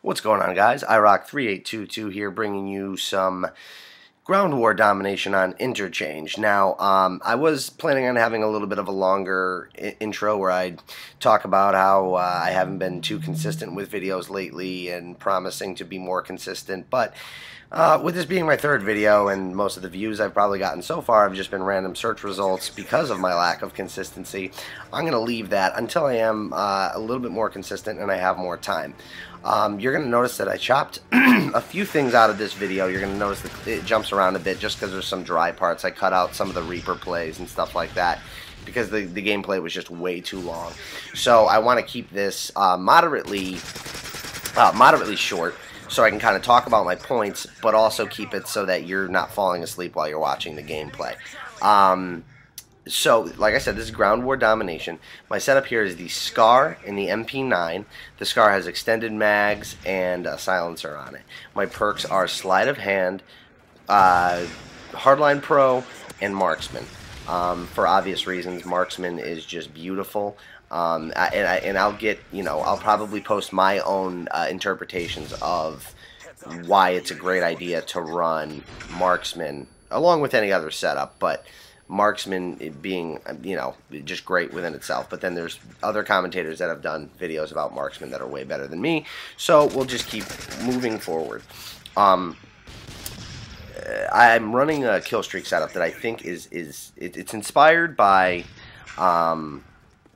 What's going on, guys? iRock3822 here, bringing you some ground war domination on Interchange. Now, I was planning on having a little bit of a longer intro where I'd talk about how I haven't been too consistent with videos lately and promising to be more consistent, but with this being my third video and most of the views I've probably gotten so far have just been random search results because of my lack of consistency, I'm going to leave that until I am a little bit more consistent and I have more time. You're going to notice that I chopped a few things out of this video. You're going to notice that it jumps around a bit just because there's some dry parts. I cut out some of the Reaper plays and stuff like that because the gameplay was just way too long. So I want to keep this moderately short, so I can kind of talk about my points, but also keep it so that you're not falling asleep while you're watching the gameplay. So, like I said, this is Ground War Domination. My setup here is the SCAR and the MP9. The SCAR has extended mags and a silencer on it. My perks are Sleight of Hand, Hardline Pro, and Marksman. For obvious reasons, Marksman is just beautiful. And I'll get, I'll probably post my own interpretations of why it's a great idea to run Marksman, along with any other setup, but Marksman being, just great within itself. But then there's other commentators that have done videos about Marksman that are way better than me, so we'll just keep moving forward. I'm running a kill streak setup that I think it's inspired by,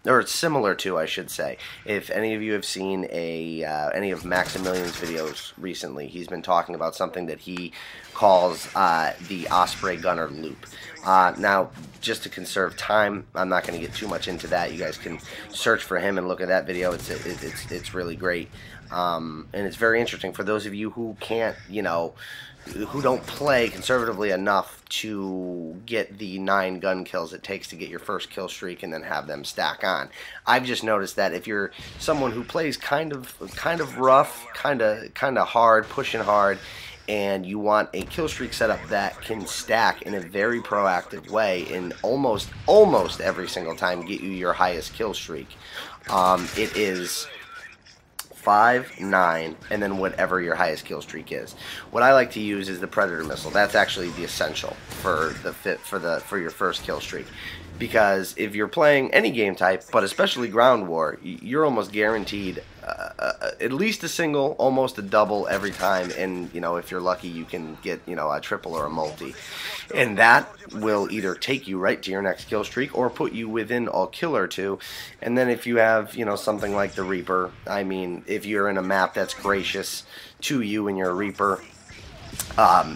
or it's similar to, I should say. If any of you have seen any of Maximilian's videos recently, he's been talking about something that he calls the Osprey Gunner Loop. Now, just to conserve time, I'm not going to get too much into that. You guys can search for him and look at that video. It's really great, and it's very interesting for those of you who can't, who don't play conservatively enough to get the 9 gun kills it takes to get your first kill streak and then have them stack on. I've just noticed that if you're someone who plays kind of rough, kind of hard, pushing hard, and you want a kill streak setup that can stack in a very proactive way and almost every single time get you your highest kill streak, it is 5, 9, and then whatever your highest kill streak is. What I like to use is the Predator missile. That's actually the essential for your first kill streak, because if you're playing any game type, but especially ground war, you're almost guaranteed at least a single, almost a double every time, and if you're lucky, you can get a triple or a multi, and that will either take you right to your next kill streak or put you within a kill or two. And then if you have something like the Reaper, I mean, if you're in a map that's gracious to you and you're a Reaper,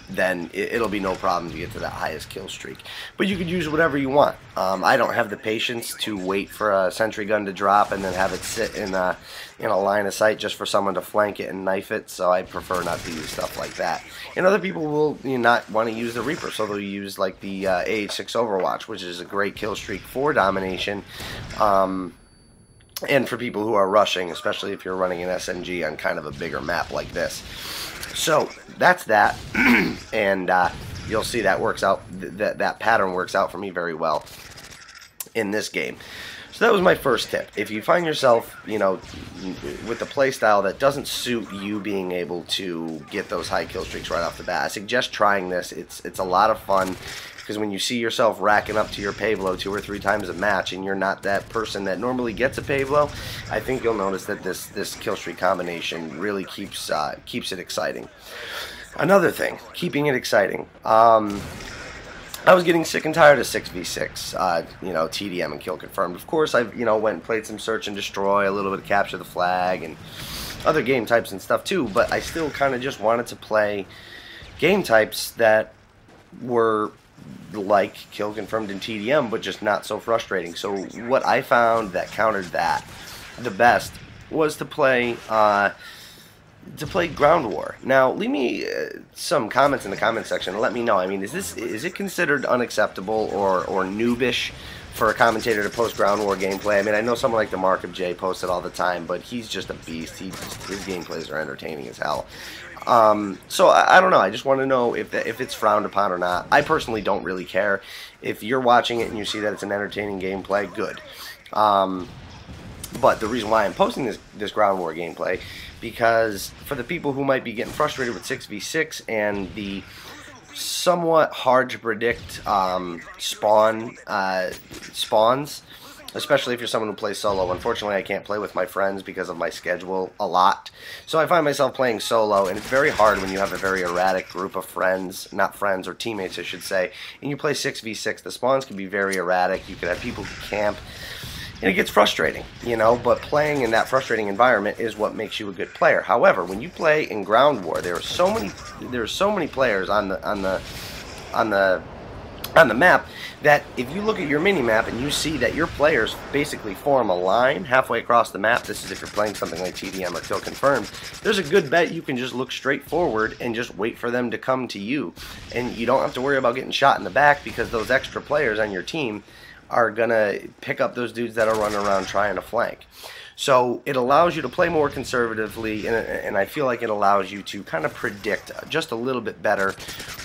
then it'll be no problem to get to that highest kill streak. But you could use whatever you want. I don't have the patience to wait for a sentry gun to drop and then have it sit in a line of sight just for someone to flank it and knife it, so I prefer not to use stuff like that. And other people will not want to use the Reaper, so they'll use like the AH6 Overwatch, which is a great kill streak for domination. And for people who are rushing, especially if you're running an SMG on kind of a bigger map like this. So that's that, and you'll see that works out. That pattern works out for me very well in this game. So that was my first tip. If you find yourself, with a play style that doesn't suit you being able to get those high kill streaks right off the bat, I suggest trying this. It's a lot of fun, because when you see yourself racking up to your payload 2 or 3 times a match and you're not that person that normally gets a payload, I think you'll notice that this kill streak combination really keeps it exciting. Another thing, keeping it exciting. I was getting sick and tired of 6v6, TDM and kill confirmed. Of course, I went and played some search and destroy, a little bit of capture the flag, and other game types and stuff too. But I still kind of just wanted to play game types that were like kill confirmed and TDM, but just not so frustrating. So what I found that countered that the best was to play ground war. Now, leave me some comments in the comment section and let me know. I mean, is it considered unacceptable or noobish for a commentator to post ground war gameplay? I mean, I know someone like the Mark of J posts it all the time, but he's just a beast. His gameplays are entertaining as hell. So I don't know. I just want to know if it's frowned upon or not. I personally don't really care. If you're watching it and you see that it's an entertaining gameplay, good. But the reason why I'm posting this ground war gameplay, because for the people who might be getting frustrated with 6v6 and the somewhat hard to predict spawns, especially if you're someone who plays solo. Unfortunately, I can't play with my friends because of my schedule a lot. So I find myself playing solo, and it's very hard when you have a very erratic group of friends, not friends, or teammates, I should say, and you play 6v6. The spawns can be very erratic. You could have people who camp, and it gets frustrating, you know, but playing in that frustrating environment is what makes you a good player. However, when you play in ground war, there are so many players on the map that if you look at your mini map and you see that your players basically form a line halfway across the map, this is if you're playing something like TDM or Kill Confirmed, there's a good bet you can just look straight forward and just wait for them to come to you, and you don't have to worry about getting shot in the back because those extra players on your team are gonna pick up those dudes that are running around trying to flank. So it allows you to play more conservatively, and I feel like it allows you to kind of predict just a little bit better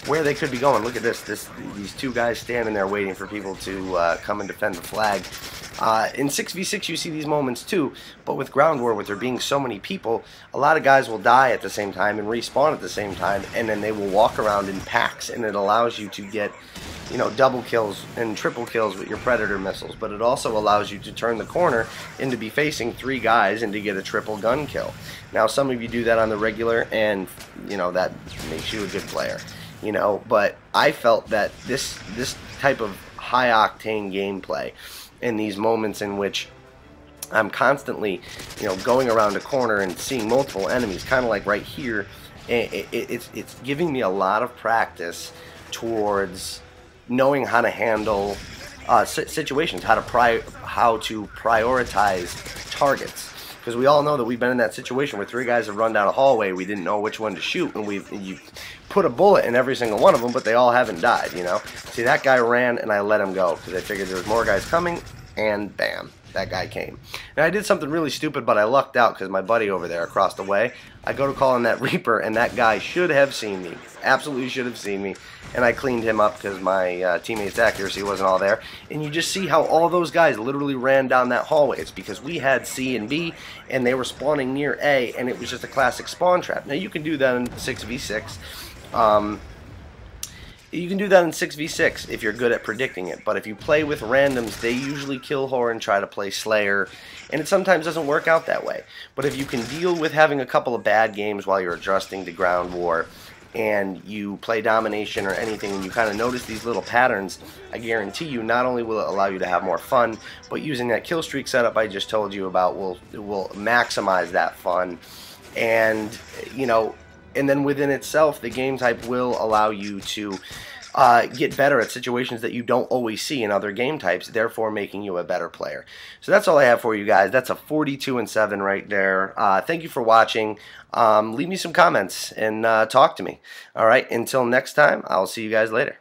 where they could be going. Look at these two guys standing there waiting for people to come and defend the flag. In 6v6 you see these moments too, but with ground war, with there being so many people, a lot of guys will die at the same time and respawn at the same time, and then they will walk around in packs, and it allows you to get, you know, double kills and triple kills with your Predator missiles, but it also allows you to turn the corner and to be facing 3 guys and to get a triple gun kill. Now, some of you do that on the regular, and, you know, that makes you a good player, you know, but I felt that this type of high-octane gameplay in these moments in which I'm constantly, you know, going around a corner and seeing multiple enemies, kind of like right here, it's giving me a lot of practice towards knowing how to handle situations, how to prioritize targets. Because we all know that we've been in that situation where 3 guys have run down a hallway, we didn't know which one to shoot, and you put a bullet in every single one of them, but they all haven't died, you know. See, that guy ran, and I let him go, because I figured there was more guys coming, and bam, that guy came. And I did something really stupid, but I lucked out, because my buddy over there across the way, I go to call in that Reaper, and that guy should have seen me, absolutely should have seen me, and I cleaned him up because my teammate's accuracy wasn't all there. And you just see how all those guys literally ran down that hallway. It's because we had C and B, and they were spawning near A, and it was just a classic spawn trap. Now, you can do that in 6v6. You can do that in 6v6 if you're good at predicting it, but if you play with randoms, they usually kill whore and try to play Slayer, and it sometimes doesn't work out that way. But if you can deal with having a couple of bad games while you're adjusting to ground war, and you play domination or anything, and you kind of notice these little patterns, I guarantee you not only will it allow you to have more fun, but using that kill streak setup I just told you about will maximize that fun. And, you know, and then within itself, the game type will allow you to get better at situations that you don't always see in other game types, therefore making you a better player. So that's all I have for you guys. That's a 42-7 right there. Thank you for watching. Leave me some comments and talk to me. All right, until next time, I'll see you guys later.